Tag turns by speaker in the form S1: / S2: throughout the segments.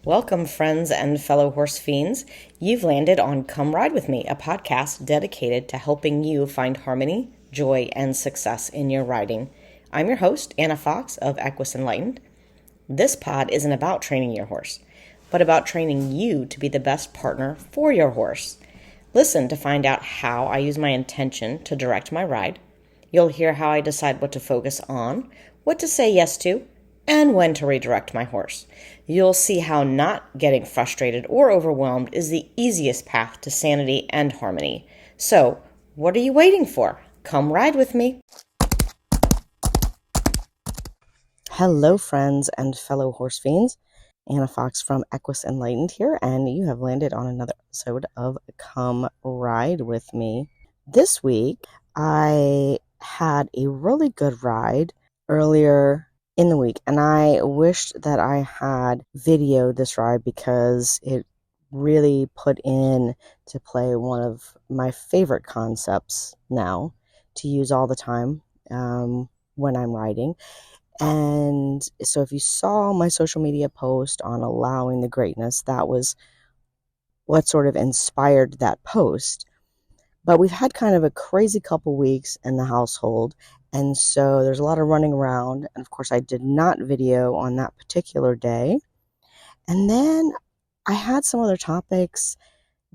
S1: Welcome, friends and fellow horse fiends. You've landed on Come Ride With Me, a podcast dedicated to helping you find harmony, joy, and success in your riding. I'm your host, Anna Fox of Equus Enlightened. This pod isn't about training your horse, but about training you to be the best partner for your horse. Listen to find out how I use my intention to direct my ride. You'll hear how I decide what to focus on, what to say yes to, and when to redirect my horse. You'll see how not getting frustrated or overwhelmed is the easiest path to sanity and harmony. So, what are you waiting for? Come ride with me. Hello, friends and fellow horse fiends. Anna Fox from Equus Enlightened here, and you have landed on another episode of Come Ride With Me. This week, I had a really good ride earlier in the week, and I wished that I had videoed this ride because it really put in to play one of my favorite concepts now to use all the time when I'm riding. And so if you saw my social media post on allowing the greatness, that was what sort of inspired that post. But we've had kind of a crazy couple weeks in the household, and so there's a lot of running around. And of course, I did not video on that particular day. And then I had some other topics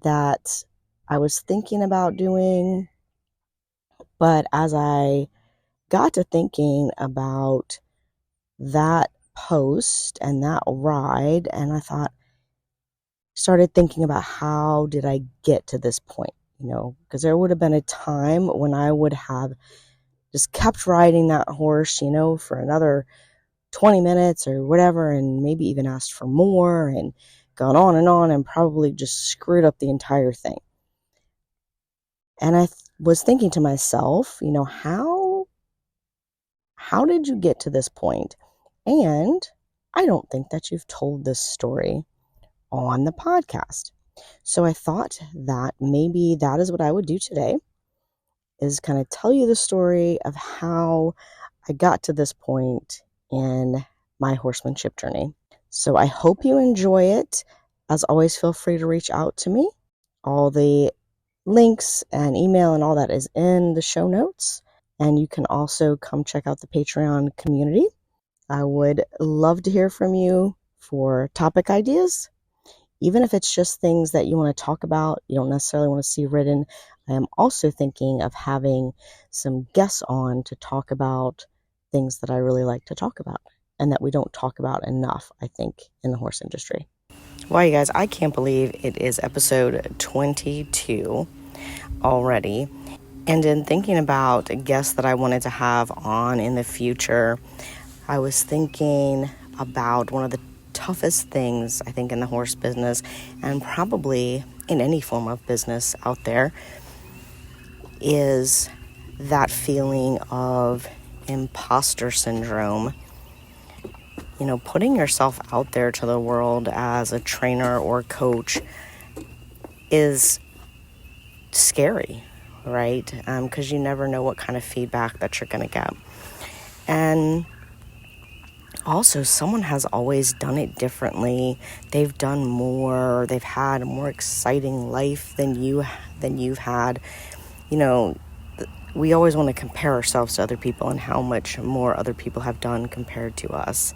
S1: that I was thinking about doing. But as I got to thinking about that post and that ride, and I started thinking about how did I get to this point? Because there would have been a time when I would have just kept riding that horse, for another 20 minutes or whatever, and maybe even asked for more and gone on and probably just screwed up the entire thing. And I was thinking to myself, how did you get to this point? And I don't think that you've told this story on the podcast. So I thought that maybe that is what I would do today, is kind of tell you the story of how I got to this point in my horsemanship journey. So I hope you enjoy it. As always, feel free to reach out to me. All the links and email and all that is in the show notes. And you can also come check out the Patreon community. I would love to hear from you for topic ideas. Even if it's just things that you want to talk about, you don't necessarily want to see written. I am also thinking of having some guests on to talk about things that I really like to talk about and that we don't talk about enough, I think, in the horse industry. Wow, you guys, I can't believe it is episode 22 already. And in thinking about guests that I wanted to have on in the future, I was thinking about one of the toughest things, I think, in the horse business, and probably in any form of business out there, is that feeling of imposter syndrome. Putting yourself out there to the world as a trainer or coach is scary, right? Because you never know what kind of feedback that you're going to get. And also, someone has always done it differently. They've done more. They've had a more exciting life than you've had. We always want to compare ourselves to other people and how much more other people have done compared to us.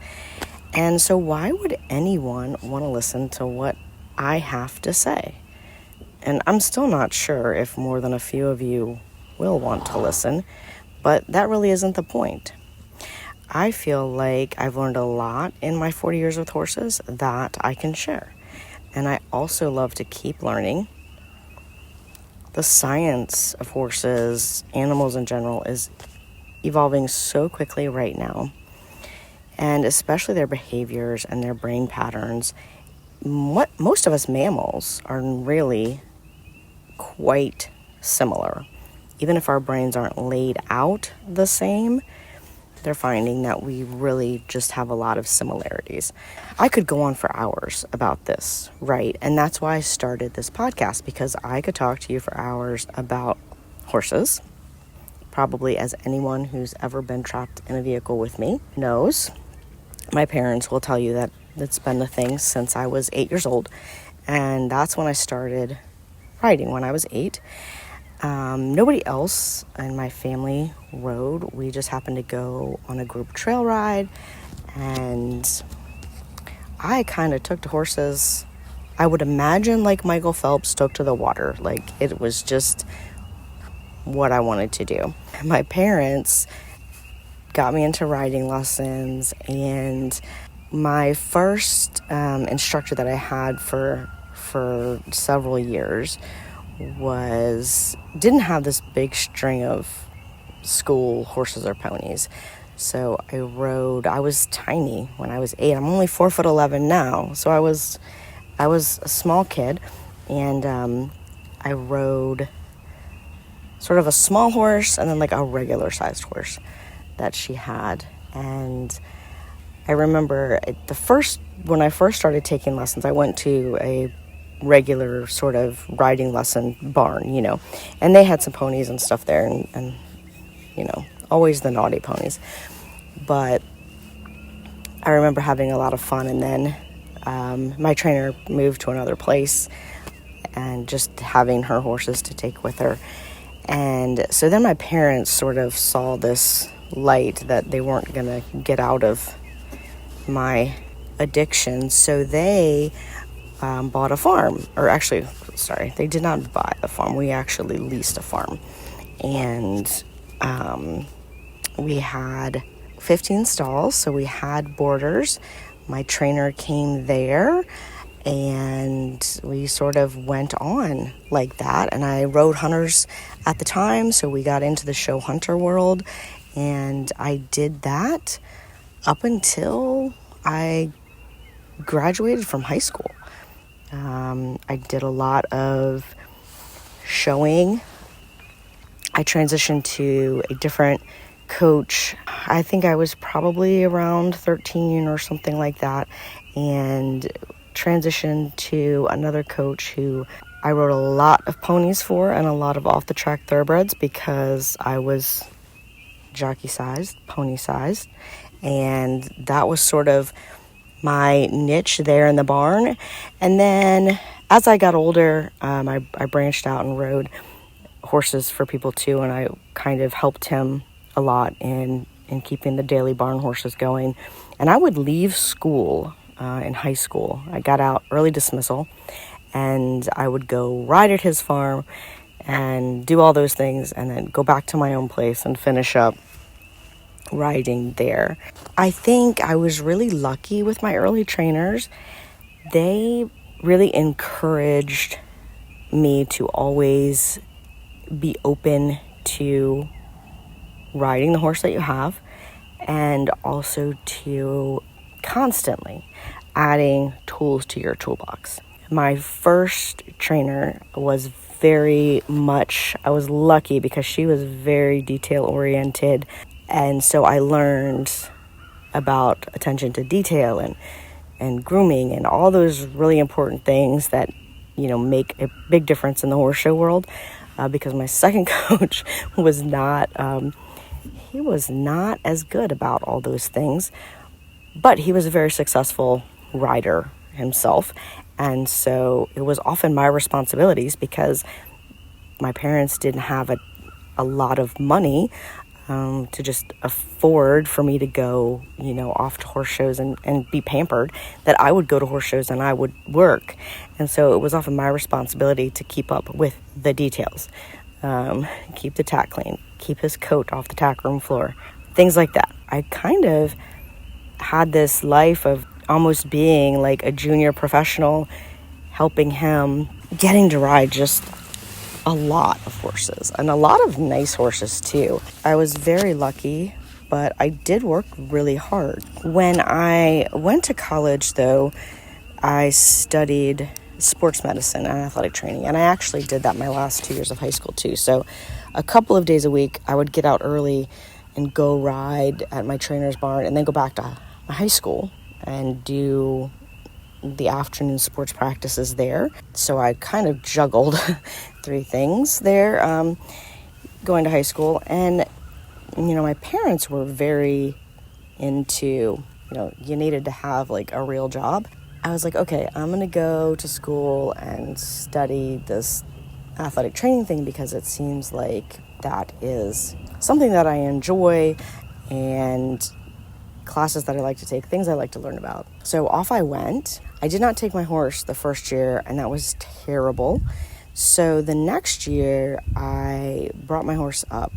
S1: And so why would anyone want to listen to what I have to say? And I'm still not sure if more than a few of you will want to listen, but that really isn't the point. I feel like I've learned a lot in my 40 years with horses that I can share. And I also love to keep learning. The science of horses, animals in general, is evolving so quickly right now. And especially their behaviors and their brain patterns. Most of us mammals are really quite similar. Even if our brains aren't laid out the same, they're finding that we really just have a lot of similarities. I could go on for hours about this, right? And that's why I started this podcast, because I could talk to you for hours about horses. Probably as anyone who's ever been trapped in a vehicle with me knows, my parents will tell you that It's been the thing since I was 8 years old. And that's when I started riding, when I was 8. Nobody else in my family rode. We just happened to go on a group trail ride, and I kind of took to horses, I would imagine, like Michael Phelps took to the water. Like, it was just what I wanted to do. My parents got me into riding lessons, and my first instructor that I had for several years didn't have this big string of school horses or ponies. So I was tiny when I was 8. I'm only 4'11" now. So I was a small kid, and I rode sort of a small horse and then like a regular sized horse that she had. And I remember when I first started taking lessons, I went to a regular sort of riding lesson barn, and they had some ponies and stuff there, and always the naughty ponies. But I remember having a lot of fun, and then my trainer moved to another place and just having her horses to take with her. And so then my parents sort of saw this light that they weren't going to get out of my addiction. So they bought a farm, or actually, sorry, they did not buy the farm. We actually leased a farm. And we had 15 stalls, so we had boarders. My trainer came there, and we sort of went on like that. And I rode hunters at the time, so we got into the show hunter world, and I did that up until I graduated from high school. I did a lot of showing. I transitioned to a different coach. I think I was probably around 13 or something like that, and transitioned to another coach who I rode a lot of ponies for and a lot of off-the-track thoroughbreds, because I was jockey-sized, pony-sized, and that was sort of my niche there in the barn. And then as I got older, I branched out and rode horses for people too, and I kind of helped him a lot in keeping the daily barn horses going. And I would leave school in high school. I got out early dismissal, and I would go ride at his farm and do all those things, and then go back to my own place and finish up riding there. I think I was really lucky with my early trainers. They really encouraged me to always be open to riding the horse that you have, and also to constantly adding tools to your toolbox. My first trainer was I was lucky because she was very detail oriented, and so I learned about attention to detail and grooming and all those really important things that make a big difference in the horse show world. Because my second coach was not as good about all those things, but he was a very successful rider himself. And so it was often my responsibilities, because my parents didn't have a lot of money to just afford for me to go, off to horse shows and be pampered, that I would go to horse shows and I would work. And so it was often my responsibility to keep up with the details, keep the tack clean, keep his coat off the tack room floor, things like that. I kind of had this life of almost being like a junior professional, helping him, getting to ride just a lot of horses, and a lot of nice horses too. I was very lucky, but I did work really hard. When I went to college, though, I studied sports medicine and athletic training, and I actually did that my last 2 years of high school too. So a couple of days a week, I would get out early and go ride at my trainer's barn, and then go back to my high school and do the afternoon sports practices there. So I kind of juggled 3 things there, going to high school. And my parents were very into you needed to have like a real job. I was like, okay, I'm going to go to school and study this athletic training thing because it seems like that is something that I enjoy and classes that I like to take, things I like to learn about. So off I went. I did not take my horse the first year, and that was terrible. So the next year, I brought my horse up,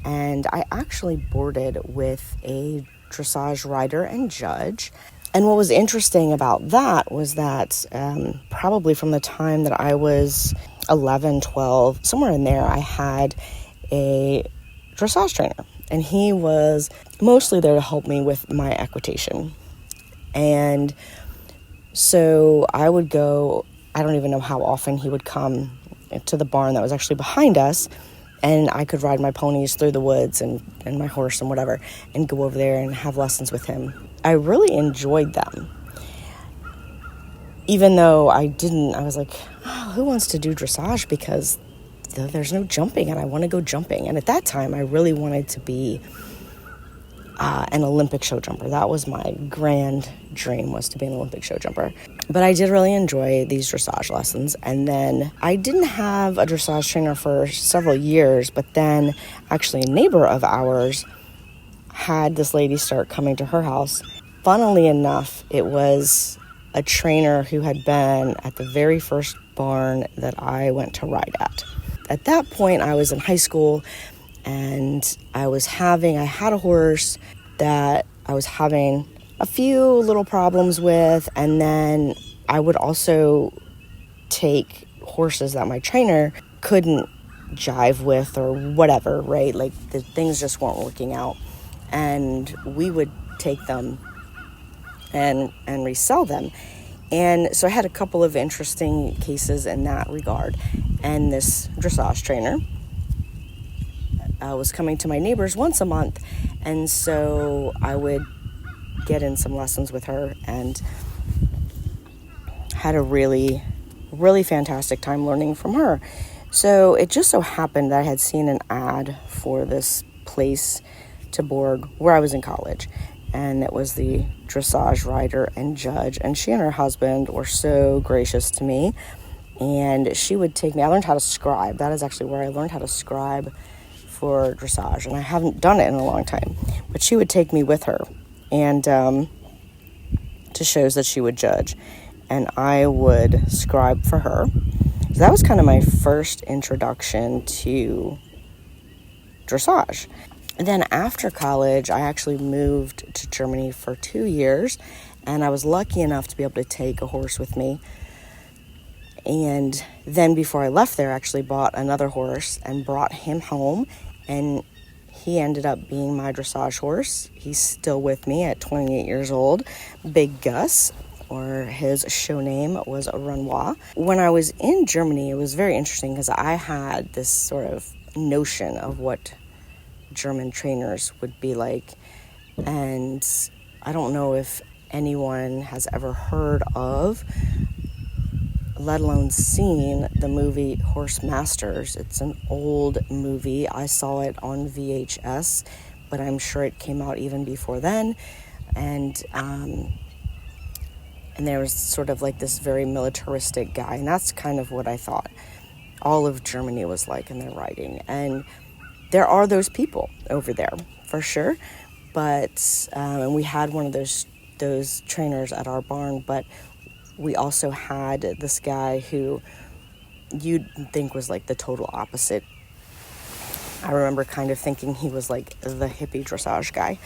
S1: and I actually boarded with a dressage rider and judge. And what was interesting about that was that probably from the time that I was 11, 12, somewhere in there, I had a dressage trainer. And he was mostly there to help me with my equitation. And so I would go, I don't even know how often he would come to the barn that was actually behind us, and I could ride my ponies through the woods and my horse and whatever, and go over there and have lessons with him. I really enjoyed them. Even though I was like, oh, who wants to do dressage? Because there's no jumping, and I want to go jumping. And at that time, I really wanted to be an Olympic show jumper. That was my grand dream, was to be an Olympic show jumper. But I did really enjoy these dressage lessons. And then I didn't have a dressage trainer for several years, but then actually a neighbor of ours had this lady start coming to her house. Funnily enough, it was a trainer who had been at the very first barn that I went to ride at. At that point, I was in high school, and I had a horse that I was having a few little problems with, and then I would also take horses that my trainer couldn't jive with or whatever, right? Like the things just weren't working out, and we would take them and resell them. And so I had a couple of interesting cases in that regard. And this dressage trainer was coming to my neighbors once a month. And so I would get in some lessons with her and had a really, really fantastic time learning from her. So it just so happened that I had seen an ad for this place to board where I was in college. And it was the dressage rider and judge. And she and her husband were so gracious to me. And she would take me. I learned how to scribe. That is actually where I learned how to scribe for dressage. And I haven't done it in a long time. But she would take me with her and to shows that she would judge. And I would scribe for her. So that was kind of my first introduction to dressage. And then after college, I actually moved to Germany for 2 years, and I was lucky enough to be able to take a horse with me. And then before I left there, I actually bought another horse and brought him home, and he ended up being my dressage horse. He's still with me at 28 years old, Big Gus, or his show name was Renoir. When I was in Germany, it was very interesting because I had this sort of notion of what German trainers would be like, and I don't know if anyone has ever heard of, let alone seen, the movie Horse Masters. It's an old movie. I saw it on VHS, but I'm sure it came out even before then. And there was sort of like this very militaristic guy, and that's kind of what I thought all of Germany was like in their riding. And there are those people over there, for sure. But, and we had one of those trainers at our barn, but we also had this guy who you'd think was like the total opposite. I remember kind of thinking he was like the hippie dressage guy,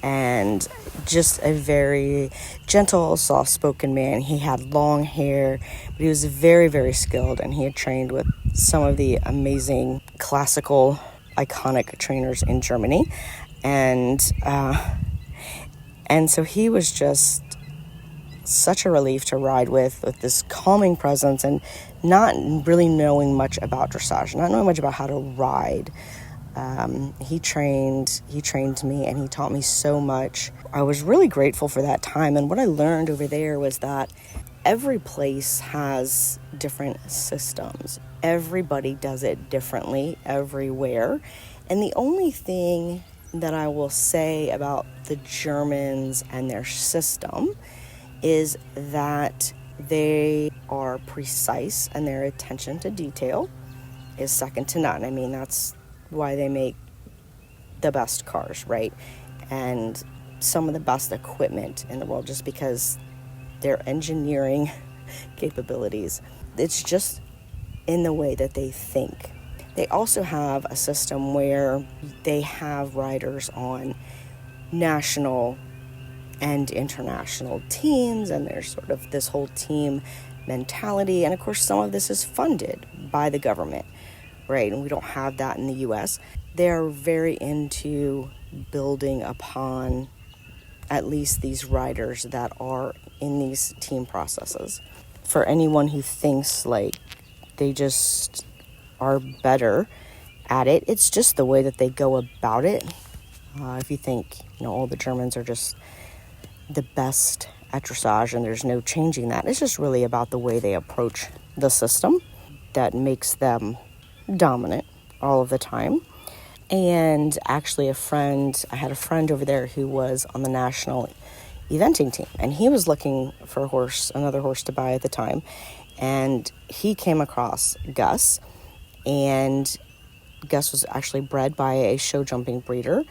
S1: and just a very gentle, soft-spoken man. He had long hair, but he was very, very skilled, and he had trained with some of the amazing classical iconic trainers in Germany, and so he was just such a relief to ride with this calming presence, and not really knowing much about dressage, not knowing much about how to ride. He trained me, and he taught me so much. I was really grateful for that time, and what I learned over there was that every place has different systems. Everybody does it differently everywhere. And the only thing that I will say about the Germans and their system is that they are precise and their attention to detail is second to none. I mean, that's why they make the best cars, right? And some of the best equipment in the world, just because their engineering capabilities. It's just in the way that they think. They also have a system where they have riders on national and international teams, and there's sort of this whole team mentality. And of course, some of this is funded by the government, right? And we don't have that in the US. They're very into building upon at least these riders that are in these team processes. For anyone who thinks like they just are better at it, it's just the way that they go about it. If you think, all the Germans are just the best at dressage and there's no changing that, it's just really about the way they approach the system that makes them dominant all of the time. And actually I had a friend over there who was on the national eventing team, and he was looking for another horse to buy at the time, and he came across Gus, and Gus was actually bred by a show jumping breeder,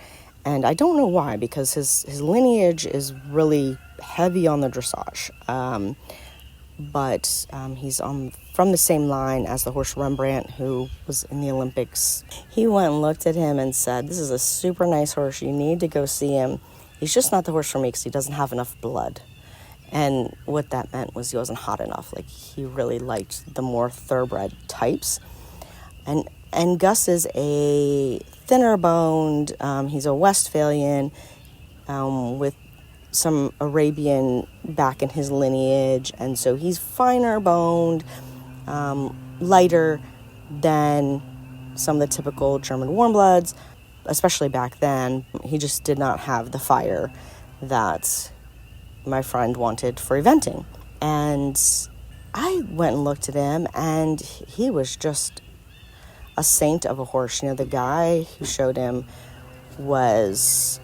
S1: and I don't know why, because his lineage is really heavy on the dressage, but he's from the same line as the horse Rembrandt, who was in the Olympics. He went and looked at him and said, "This is a super nice horse. You need to go see him. He's just not the horse for me because he doesn't have enough blood." And what that meant was he wasn't hot enough. Like, he really liked the more thoroughbred types. And Gus is a thinner boned. He's a Westphalian with some Arabian back in his lineage, and so he's finer boned, lighter than some of the typical German warm bloods, especially back then. He just did not have the fire that my friend wanted for eventing. And I went and looked at him, and he was just a saint of a horse. The guy who showed him was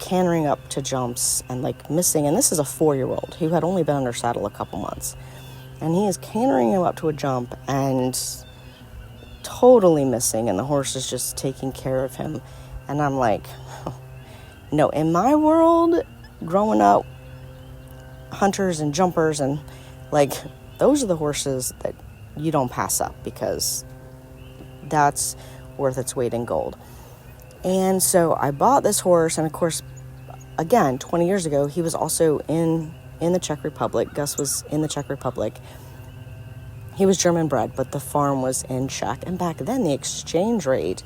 S1: cantering up to jumps and missing, and this is a 4-year-old who had only been under saddle a couple months, and he is cantering him up to a jump and totally missing, and the horse is just taking care of him. And I'm like, no, in my world growing up, hunters and jumpers and those are the horses that you don't pass up, because that's worth its weight in gold. And so I bought this horse, and of course, again, 20 years ago, he was also in the Czech Republic. Gus was in the Czech Republic. He was German bred, but the farm was in Czech. And back then, the exchange rate,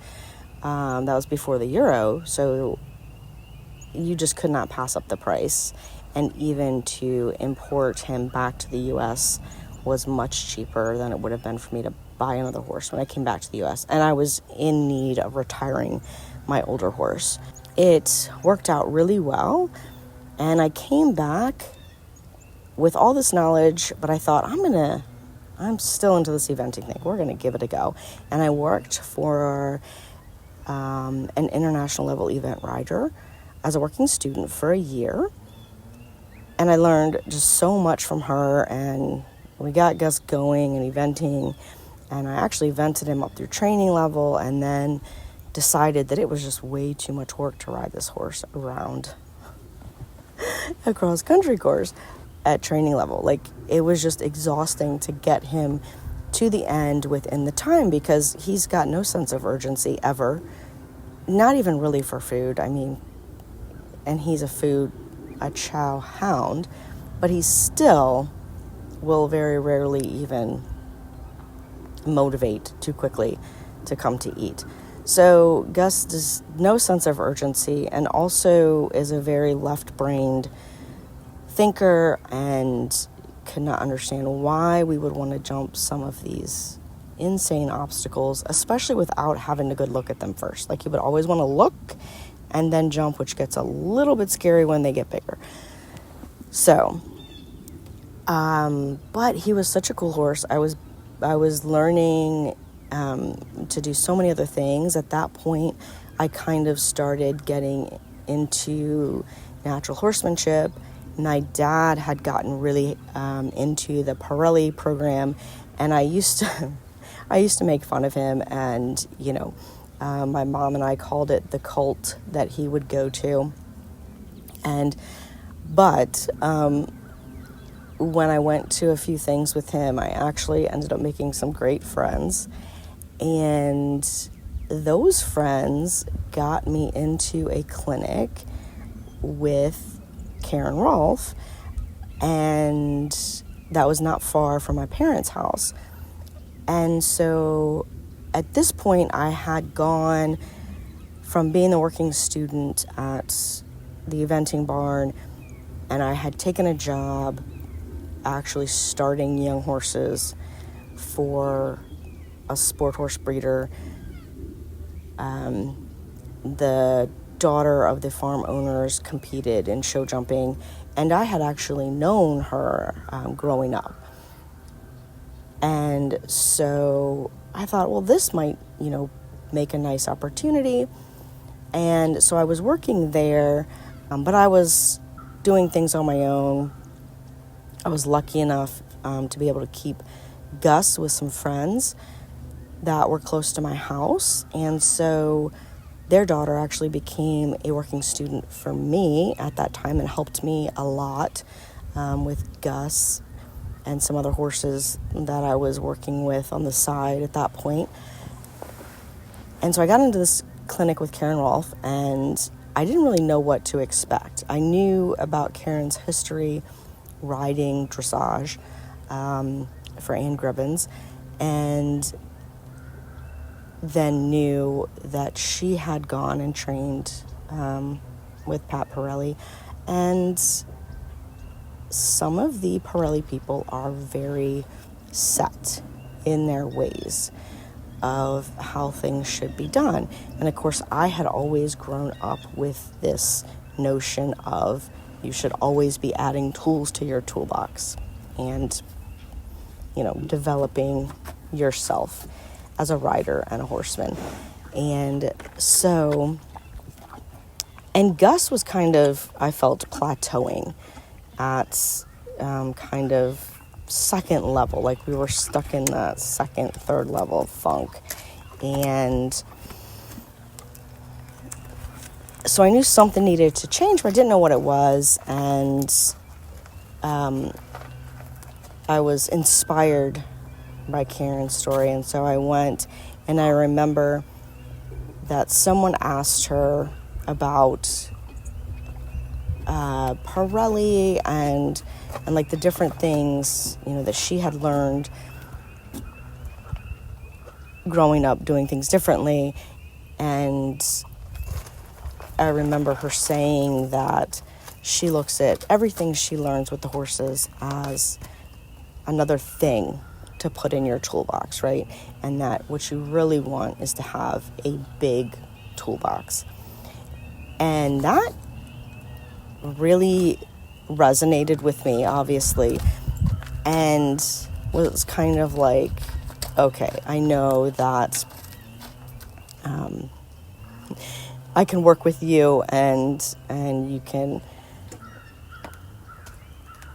S1: that was before the euro, so you just could not pass up the price. And even to import him back to the U.S. was much cheaper than it would have been for me to buy another horse when I came back to the U.S. And I was in need of retiring my older horse. It worked out really well, and I came back with all this knowledge, but I thought, I'm still into this eventing thing. We're going to give it a go. And I worked for an international level event rider as a working student for a year, and I learned just so much from her, and we got Gus going and eventing, and I actually evented him up through training level, and then decided that it was just way too much work to ride this horse around a cross-country course at training level. It was just exhausting to get him to the end within the time, because he's got no sense of urgency ever, not even really for food. I mean, and he's a chow hound, but he still will very rarely even motivate too quickly to come to eat. So Gus does no sense of urgency, and also is a very left-brained thinker, and could not understand why we would want to jump some of these insane obstacles, especially without having a good look at them first. He would always want to look and then jump, which gets a little bit scary when they get bigger. So, but he was such a cool horse. I was learning to do so many other things. At that point, I kind of started getting into natural horsemanship. My dad had gotten really into the Pirelli program, and I used to make fun of him, and my mom and I called it the cult that he would go to. But when I went to a few things with him, I actually ended up making some great friends, and those friends got me into a clinic with Karen Rolfe, and that was not far from my parents' house. And so at this point, I had gone from being a working student at the eventing barn, and I had taken a job actually starting young horses for a sport horse breeder. The daughter of the farm owners competed in show jumping, and I had actually known her growing up. And so I thought, well, this might, make a nice opportunity. And so I was working there, but I was doing things on my own. I was lucky enough to be able to keep Gus with some friends that were close to my house. And so their daughter actually became a working student for me at that time and helped me a lot with Gus and some other horses that I was working with on the side at that point. And so I got into this clinic with Karen Rolfe, and I didn't really know what to expect. I knew about Karen's history riding dressage for Ann Gribbons, and then knew that she had gone and trained with Pat Pirelli. And some of the Pirelli people are very set in their ways of how things should be done. And of course, I had always grown up with this notion of you should always be adding tools to your toolbox and, developing yourself as a rider and a horseman. And Gus was kind of, I felt, plateauing at kind of second level. Like we were stuck in that second, third level funk. And so I knew something needed to change, but I didn't know what it was. And I was inspired by Karen's story. And so I went, and I remember that someone asked her about Pirelli and like the different things, that she had learned growing up doing things differently. And I remember her saying that she looks at everything she learns with the horses as another thing to put in your toolbox, right? And that what you really want is to have a big toolbox. And that really resonated with me, obviously, and was kind of like, okay, I know that I can work with you, and you can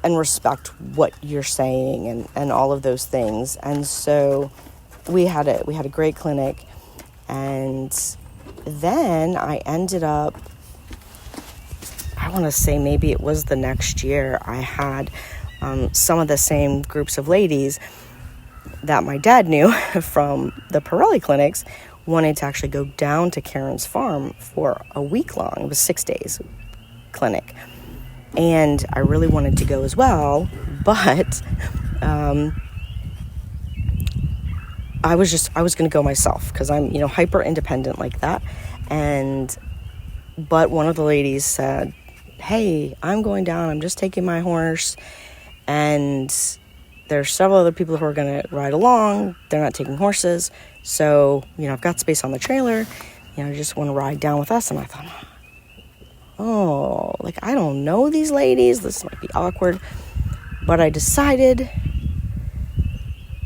S1: and respect what you're saying, and all of those things. And so we had a great clinic, and then I ended up, I want to say maybe it was the next year, I had some of the same groups of ladies that my dad knew from the Pirelli clinics wanted to actually go down to Karen's farm for a week long. It was 6 days clinic. And I really wanted to go as well, but I was going to go myself because I'm, hyper independent like that. But one of the ladies said, hey, I'm going down. I'm just taking my horse. And there's several other people who are going to ride along. They're not taking horses. So, I've got space on the trailer. I just want to ride down with us. And I thought, I don't know these ladies. This might be awkward. But I decided,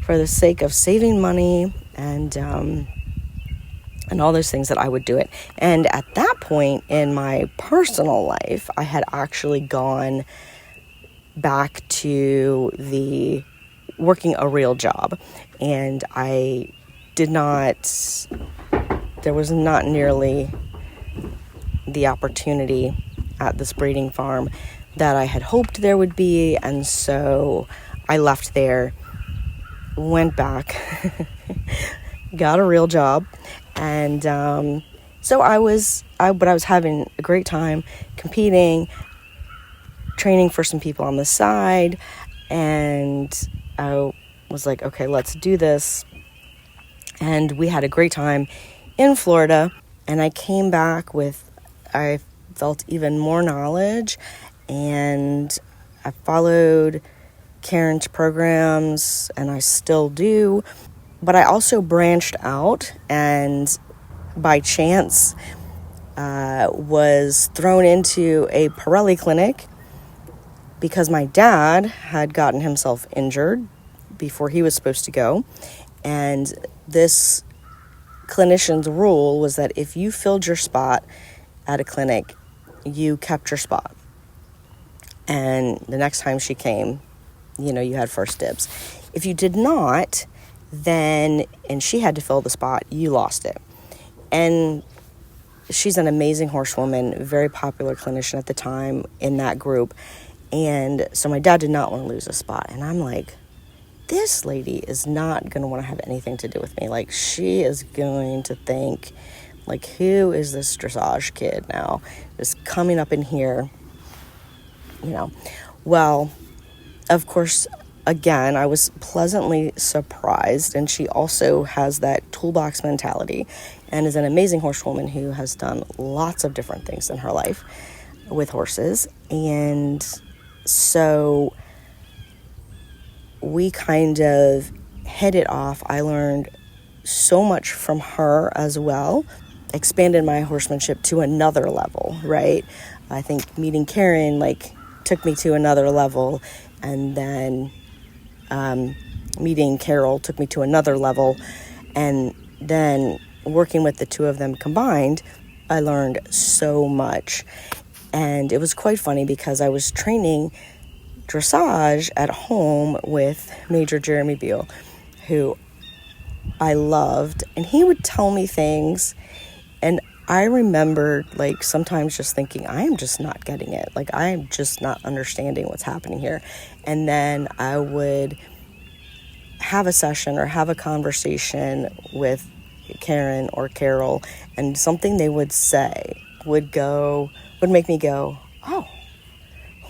S1: for the sake of saving money and and all those things that I would do it. And at that point in my personal life, I had actually gone back to the working a real job, and there was not nearly the opportunity at this breeding farm that I had hoped there would be, and so I left there, went back, got a real job, and so I was having a great time competing, training for some people on the side, and I was like, okay, let's do this. And we had a great time in Florida, and I came back I felt even more knowledge, and I followed Karen's programs, and I still do, but I also branched out, and by chance was thrown into a Pirelli clinic because my dad had gotten himself injured before he was supposed to go, and this clinician's rule was that if you filled your spot at a clinic, you kept your spot, and the next time she came, you had first dibs. If you did not, and she had to fill the spot, you lost it. And she's an amazing horsewoman, very popular clinician at the time in that group. And so my dad did not want to lose a spot. And I'm like, this lady is not going to want to have anything to do with me. Like, she is going to think, like, who is this dressage kid now just coming up in here, Well, of course, again, I was pleasantly surprised, and she also has that toolbox mentality and is an amazing horsewoman who has done lots of different things in her life with horses. And so we kind of hit it off. I learned so much from her as well, expanded my horsemanship to another level, right? I think meeting Karen, took me to another level, and then meeting Carol took me to another level, and then working with the two of them combined, I learned so much. And it was quite funny because I was training dressage at home with Major Jeremy Beal, who I loved, and he would tell me things, and I remember sometimes just thinking, I am just not getting it. I am just not understanding what's happening here. And then I would have a session or have a conversation with Karen or Carol, and something they would say would make me go, oh,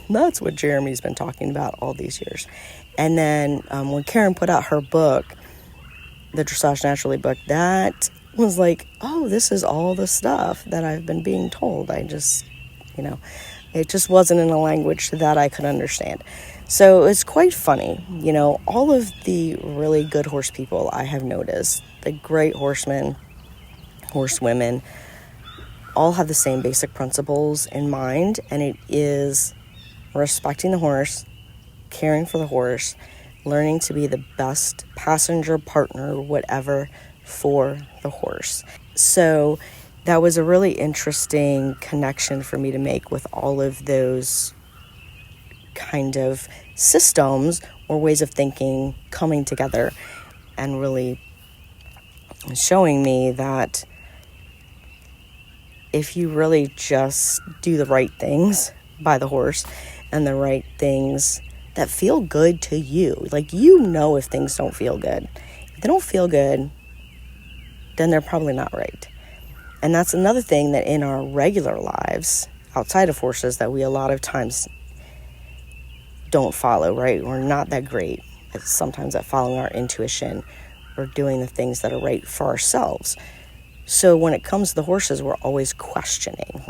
S1: that's what Jeremy's been talking about all these years. And then when Karen put out her book, the Dressage Naturally book, that was like, oh, this is all the stuff that I've been being told. I just, it just wasn't in a language that I could understand. So it's quite funny, all of the really good horse people I have noticed, the great horsemen, horsewomen, all have the same basic principles in mind, and it is respecting the horse, caring for the horse, learning to be the best passenger, partner, whatever, for the horse. So that was a really interesting connection for me to make with all of those kind of systems or ways of thinking coming together and really showing me that if you really just do the right things by the horse and the right things that feel good to you, if things don't feel good. If they don't feel good, then they're probably not right. And that's another thing that in our regular lives, outside of horses, that we a lot of times don't follow, right? We're not that great sometimes at following our intuition or doing the things that are right for ourselves. So when it comes to the horses, we're always questioning,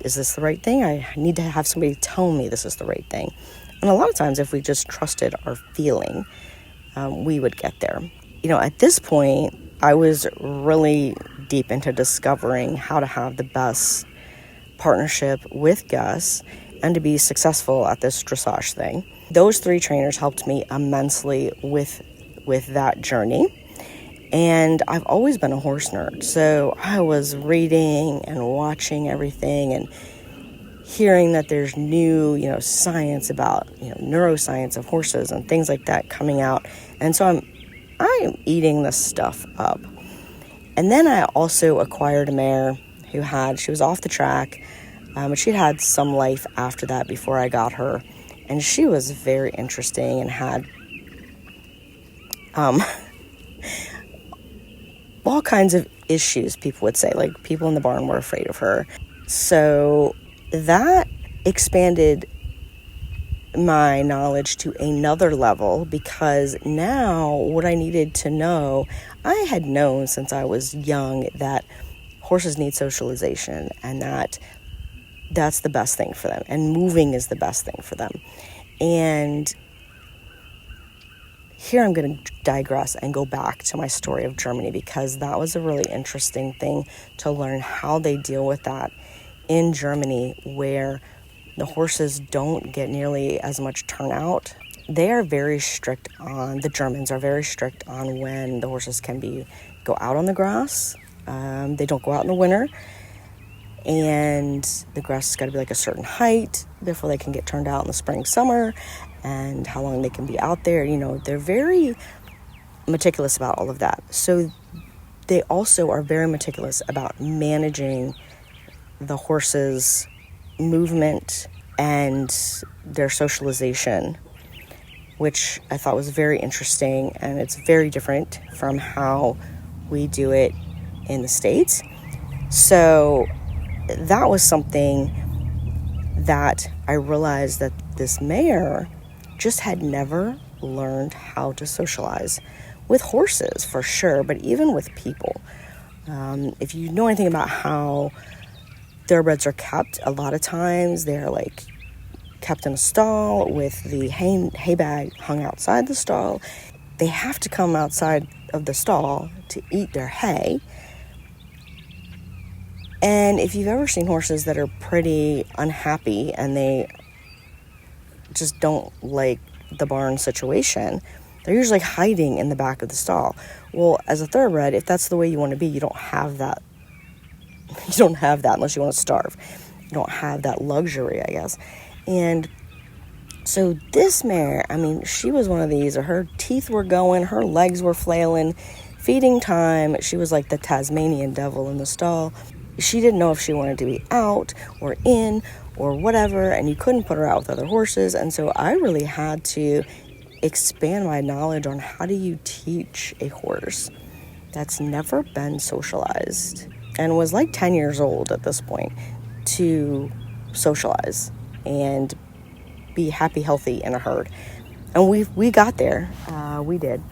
S1: is this the right thing? I need to have somebody tell me this is the right thing. And a lot of times, if we just trusted our feeling, we would get there. At this point, I was really deep into discovering how to have the best partnership with Gus and to be successful at this dressage thing. Those three trainers helped me immensely with that journey. And I've always been a horse nerd, so I was reading and watching everything and hearing that there's new, science about, neuroscience of horses and things like that coming out. And so I am eating this stuff up. And then I also acquired a mare she was off the track, but she'd had some life after that before I got her. And she was very interesting and had all kinds of issues, people would say. Like, people in the barn were afraid of her. So that expanded my knowledge to another level, because now what I needed to know, I had known since I was young that horses need socialization, and that's the best thing for them, and moving is the best thing for them. And here I'm going to digress and go back to my story of Germany, because that was a really interesting thing to learn how they deal with that in Germany, where the horses don't get nearly as much turnout. They are very strict the Germans are very strict on when the horses can go out on the grass. They don't go out in the winter. And the grass has got to be like a certain height before they can get turned out in the spring, summer, and how long they can be out there. They're very meticulous about all of that. So they also are very meticulous about managing the horses' movement and their socialization, which I thought was very interesting, and it's very different from how we do it in the States. So that was something that I realized, that this mare just had never learned how to socialize with horses, for sure, but even with people. If you know anything about how thoroughbreds are kept, a lot of times they're like kept in a stall with the hay bag hung outside the stall. They have to come outside of the stall to eat their hay. And if you've ever seen horses that are pretty unhappy and they just don't like the barn situation, they're usually hiding in the back of the stall. Well, as a thoroughbred, if that's the way you want to be, you don't have that. You don't have that unless you want to starve. You don't have that luxury, I guess. And so this mare, she was one of these. Her teeth were going, her legs were flailing, feeding time. She was like the Tasmanian devil in the stall. She didn't know if she wanted to be out or in or whatever, and you couldn't put her out with other horses. And so I really had to expand my knowledge on how do you teach a horse that's never been socialized and was like 10 years old at this point to socialize and be happy, healthy in a herd. And we got there. We did.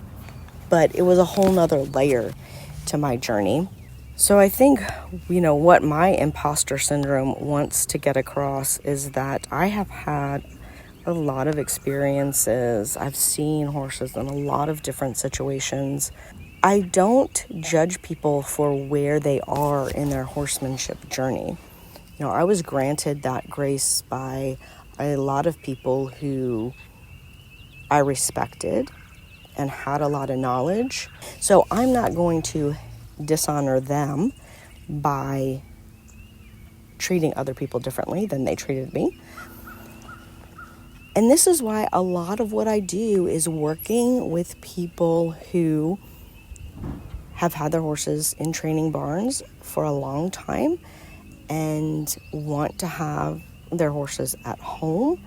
S1: But it was a whole nother layer to my journey. So I think, what my imposter syndrome wants to get across is that I have had a lot of experiences. I've seen horses in a lot of different situations. I don't judge people for where they are in their horsemanship journey. I was granted that grace by a lot of people who I respected and had a lot of knowledge. So I'm not going to dishonor them by treating other people differently than they treated me. And this is why a lot of what I do is working with people who have had their horses in training barns for a long time and want to have their horses at home,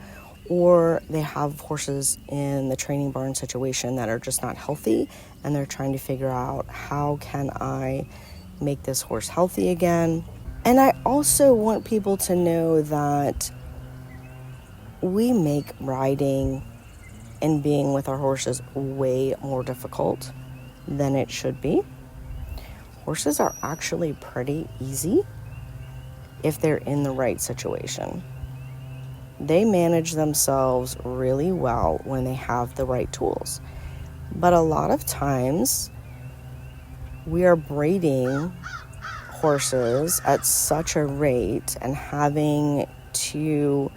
S1: or they have horses in the training barn situation that are just not healthy, and they're trying to figure out, how can I make this horse healthy again? And I also want people to know that we make riding and being with our horses way more difficult than it should be. Horses are actually pretty easy if they're in the right situation. They manage themselves really well when they have the right tools. But a lot of times we are breeding horses at such a rate and having to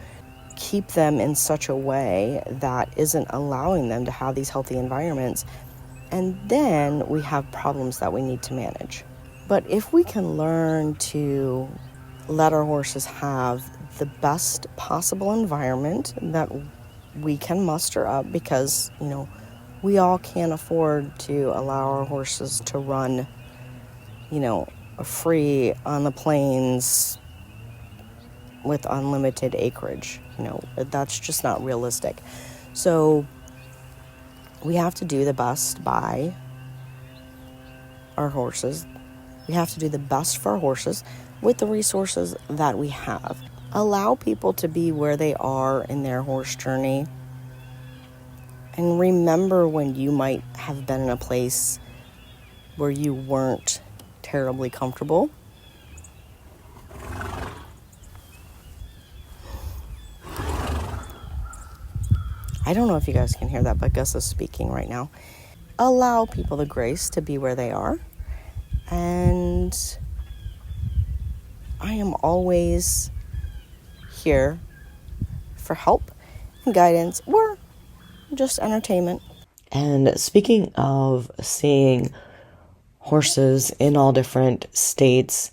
S1: keep them in such a way that isn't allowing them to have these healthy environments. And then we have problems that we need to manage. But if we can learn to let our horses have the best possible environment that we can muster up, because, we all can't afford to allow our horses to run, free on the plains with unlimited acreage. That's just not realistic. So we have to do the best by our horses. We have to do the best for our horses with the resources that we have. Allow people to be where they are in their horse journey. And remember when you might have been in a place where you weren't terribly comfortable. I don't know if you guys can hear that, but Gus is speaking right now. Allow people the grace to be where they are. And I am always here for help and guidance or just entertainment. And speaking of seeing horses in all different states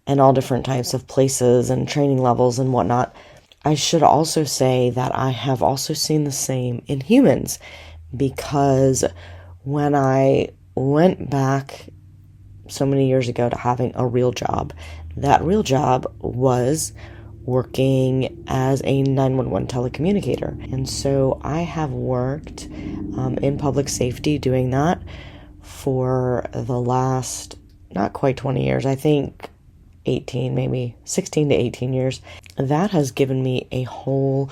S1: and all different types of places and training levels and whatnot, I should also say that I have also seen the same in humans, because when I went back so many years ago to having a real job, that real job was working as a 911 telecommunicator. And so I have worked in public safety doing that for the last, not quite 20 years, I think 18, maybe 16 to 18 years. That has given me a whole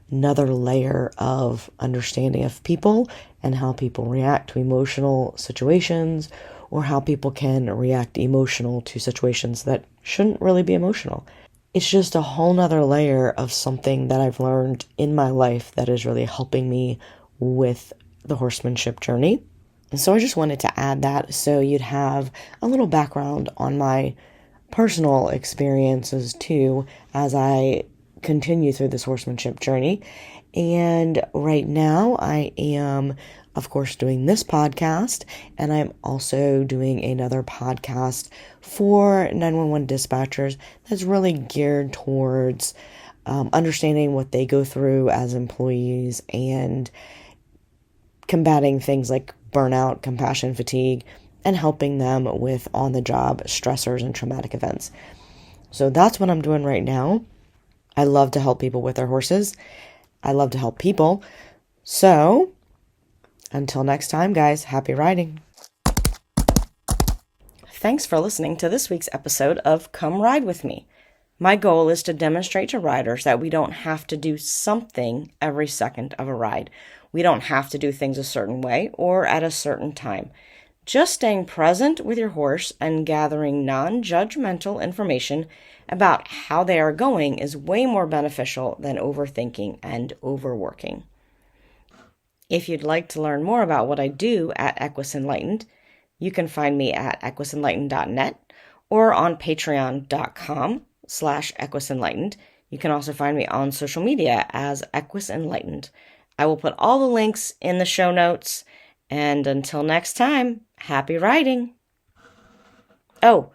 S1: another layer of understanding of people and how people react to emotional situations, or how people can react emotional to situations that shouldn't really be emotional. It's just a whole nother layer of something that I've learned in my life that is really helping me with the horsemanship journey. And so I just wanted to add that so you'd have a little background on my personal experiences too as I continue through this horsemanship journey. And right now I am, of course, doing this podcast, and I'm also doing another podcast for 911 dispatchers that's really geared towards understanding what they go through as employees and combating things like burnout, compassion fatigue, and helping them with on-the-job stressors and traumatic events. So that's what I'm doing right now. I love to help people with their horses. I love to help people. So until next time, guys, happy riding. Thanks for listening to this week's episode of Come Ride With Me. My goal is to demonstrate to riders that we don't have to do something every second of a ride. We don't have to do things a certain way or at a certain time. Just staying present with your horse and gathering non-judgmental information about how they are going is way more beneficial than overthinking and overworking. If you'd like to learn more about what I do at Equus Enlightened, you can find me at equisenlightened.net or on patreon.com/equisenlightened. You can also find me on social media as Equus Enlightened. I will put all the links in the show notes. And until next time, happy riding. Oh,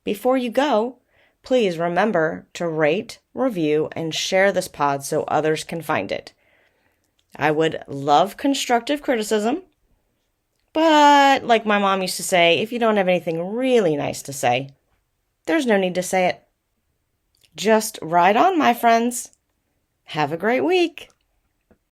S1: before you go, please remember to rate, review, and share this pod so others can find it. I would love constructive criticism, but like my mom used to say, if you don't have anything really nice to say, there's no need to say it. Just ride on, my friends. Have a great week.